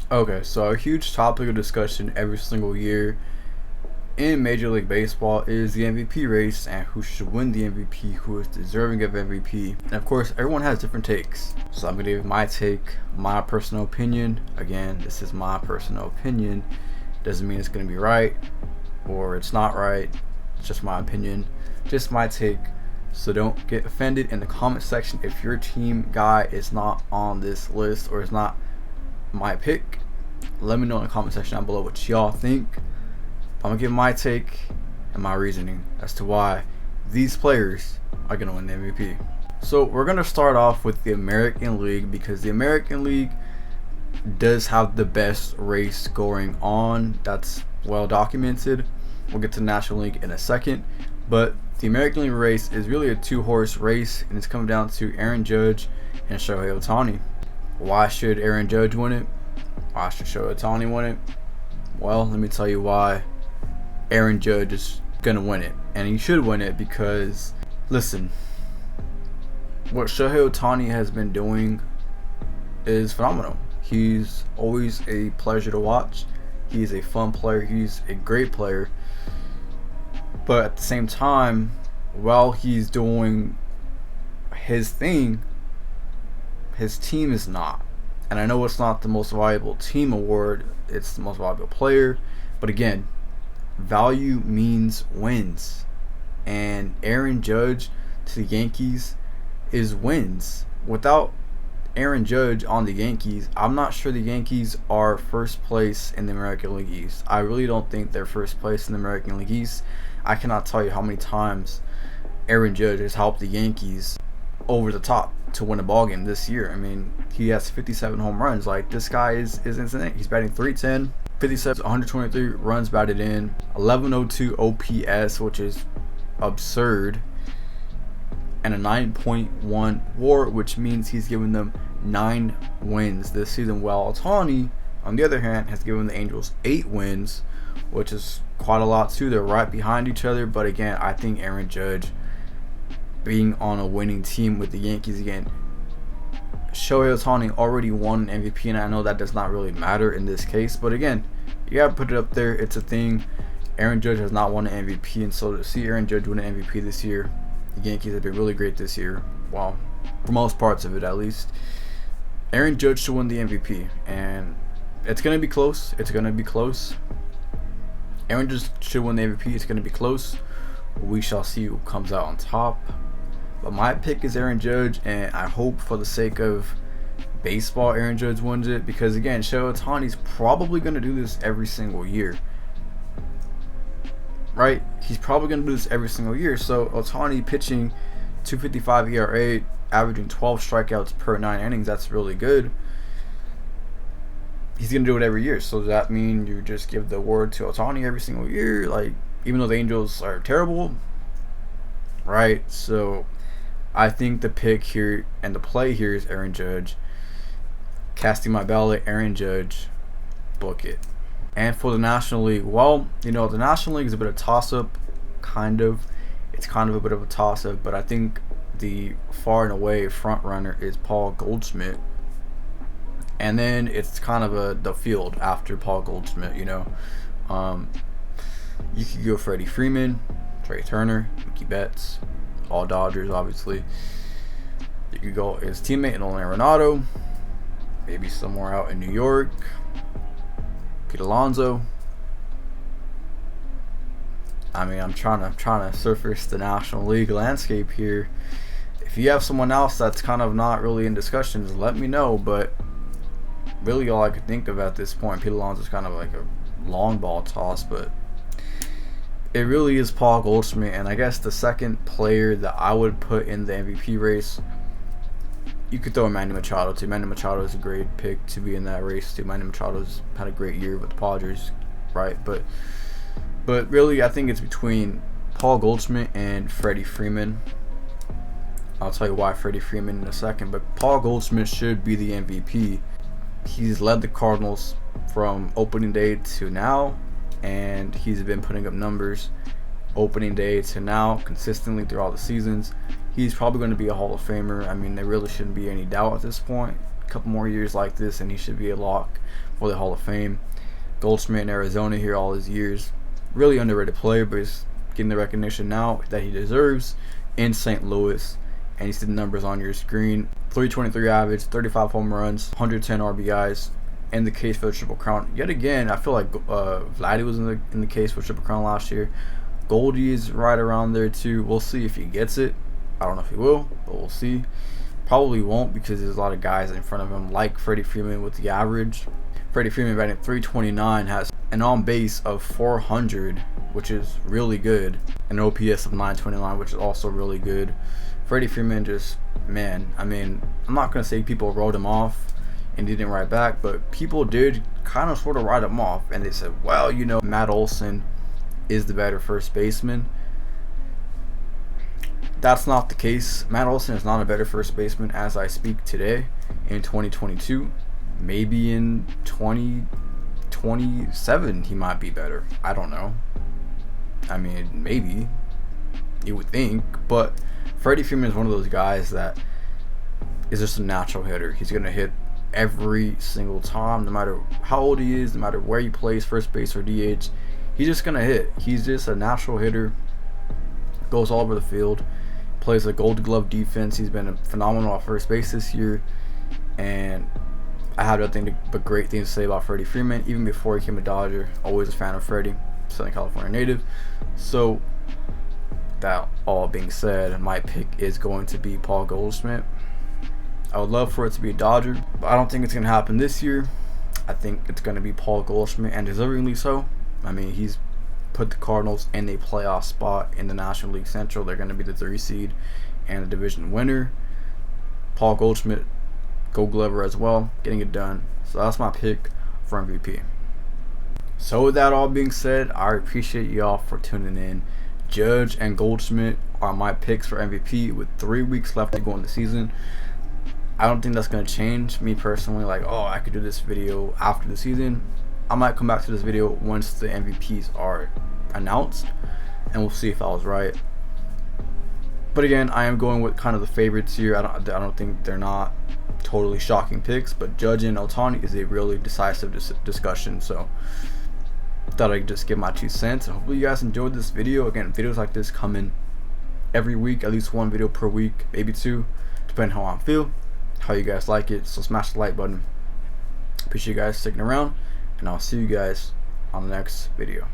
Okay, so a huge topic of discussion every single year in Major League Baseball is the MVP race and who should win the MVP, who is deserving of MVP. And of course, everyone has different takes. So I'm going to give my take, my personal opinion. Again, this is my personal opinion. Doesn't mean it's going to be right or it's not right. It's just my opinion, just my take. So don't get offended in the comment section if your team guy is not on this list or is not my pick. Let me know in the comment section down below what y'all think. I'm gonna give my take and my reasoning as to why these players are gonna win the MVP. So we're gonna start off with the American League because the American League does have the best race going on. That's well documented. We'll get to the National League in a second, but the American League race is really a two-horse race, and it's coming down to Aaron Judge and Shohei Ohtani. Why should Aaron Judge win it? Why should Shohei Ohtani win it? Well, let me tell you why Aaron Judge is going to win it. And he should win it because, listen, what Shohei Ohtani has been doing is phenomenal. He's always a pleasure to watch. He's a fun player. He's a great player. But at the same time, while he's doing his thing, his team is not. And I know it's not the most valuable team award, it's the most valuable player. But again, value means wins. And Aaron Judge to the Yankees is wins. Without Aaron Judge on the Yankees, I'm not sure the Yankees are first place in the American League East. I really don't think they're first place in the American League East. I cannot tell you how many times Aaron Judge has helped the Yankees over the top to win a ballgame this year. I mean, he has 57 home runs. Like, this guy is insane. He's batting .310, 57, 123 runs batted in, 1102 OPS, which is absurd, and a 9.1 WAR, which means he's given them 9 wins this season. While Ohtani, on the other hand, has given the Angels 8 wins, which is quite a lot too. They're right behind each other, but again, I think Aaron Judge being on a winning team with the Yankees again. Shohei Ohtani already won an MVP, and I know that does not really matter in this case, but again, you gotta put it up there. It's a thing. Aaron Judge has not won an MVP, and so to see Aaron Judge win an MVP this year, the Yankees have been really great this year. Well, for most parts of it at least. Aaron Judge should win the MVP, and it's gonna be close. It's gonna be close. Aaron Judge should win the MVP. It's gonna be close. We shall see who comes out on top. But my pick is Aaron Judge, and I hope for the sake of baseball, Aaron Judge wins it. Because again, Shohei Ohtani's probably going to do this every single year. Right? He's probably going to do this every single year. So Ohtani pitching 2.55 ERA, averaging 12 strikeouts per 9 innings. That's really good. He's going to do it every year. So does that mean you just give the award to Ohtani every single year? Like, even though the Angels are terrible? Right? So I think the pick here and the play here is Aaron Judge. Casting my ballot, Aaron Judge, book it. And for the National League, well, you know, the National League is a bit of a toss-up, kind of. It's kind of a bit of a toss-up, but I think the far and away front runner is Paul Goldschmidt. And then it's kind of the field after Paul Goldschmidt, you know. You could go Freddie Freeman, Trey Turner, Mookie Betts, all Dodgers, obviously. You could go his teammate Nolan Arenado, maybe somewhere out in New York, Pete Alonso. I mean, I'm trying to surface the National League landscape here. If you have someone else that's kind of not really in discussions, let me know. But really, all I could think of at this point, Pete Alonso is kind of like a long ball toss, but it really is Paul Goldschmidt. And I guess the second player that I would put in the MVP race, you could throw Manny Machado too. Manny Machado is a great pick to be in that race too. Manny Machado's had a great year with the Padres, right? But really, I think it's between Paul Goldschmidt and Freddie Freeman. I'll tell you why Freddie Freeman in a second, but Paul Goldschmidt should be the MVP. He's led the Cardinals from opening day to now, and he's been putting up numbers opening day to now consistently throughout the seasons. He's probably going to be a Hall of Famer. I mean, there really shouldn't be any doubt at this point. A couple more years like this and he should be a lock. for the Hall of Fame. Goldschmidt in Arizona here all his years. Really underrated player, but he's getting the recognition now that he deserves in St. Louis. And you see the numbers on your screen. 323 average, 35 home runs, 110 RBIs, and the case for the Triple Crown. Yet again, I feel like Vladdy was in the case for Triple Crown last year. Goldie is right around there too. We'll see if he gets it. I don't know if he will, but we'll see. Probably won't, because there's a lot of guys in front of him like Freddie Freeman with the average. Freddie Freeman batting 329 has an on base of 400, which is really good, an OPS of 929, which is also really good. Freddie Freeman just, man, I mean, I'm not going to say people wrote him off and didn't write back, but people did kind of sort of write him off, and they said, well, you know, Matt Olson is the better first baseman. That's not the case. Matt Olson is not a better first baseman as I speak today in 2022. Maybe in 2027 he might be better. I don't know. I mean, maybe. You would think. But Freddie Freeman is one of those guys that is just a natural hitter. He's going to hit every single time, no matter how old he is, no matter where he plays, first base or DH. He's just going to hit. He's just a natural hitter. Goes all over the field. Plays a Gold Glove defense. He's been phenomenal at first base this year. And I have nothing but great things to say about Freddie Freeman. Even before he became a Dodger, always a fan of Freddie, Southern California native. So, that all being said, my pick is going to be Paul Goldschmidt. I would love for it to be a Dodger, but I don't think it's going to happen this year. I think it's going to be Paul Goldschmidt, and deservingly so. I mean, he's put the Cardinals in a playoff spot in the National League Central. They're going to be the 3 seed and the division winner. Paul Goldschmidt, Gold Glover as well, getting it done. So that's my pick for MVP. So with that all being said, I appreciate y'all for tuning in. Judge and Goldschmidt are my picks for MVP with 3 weeks left to go in the season. I don't think that's going to change. Me personally, like, oh, I could do this video after the season. I might come back to this video once the MVPs are announced, and we'll see if I was right. But again, I am going with kind of the favorites here. I don't think they're not totally shocking picks, but Judge and Ohtani is a really decisive discussion. So thought I'd just give my 2 cents. And hopefully you guys enjoyed this video. Again, videos like this coming every week, at least 1 video per week, maybe 2, depending on how I feel, how you guys like it. So smash the like button. Appreciate you guys sticking around, and I'll see you guys on the next video.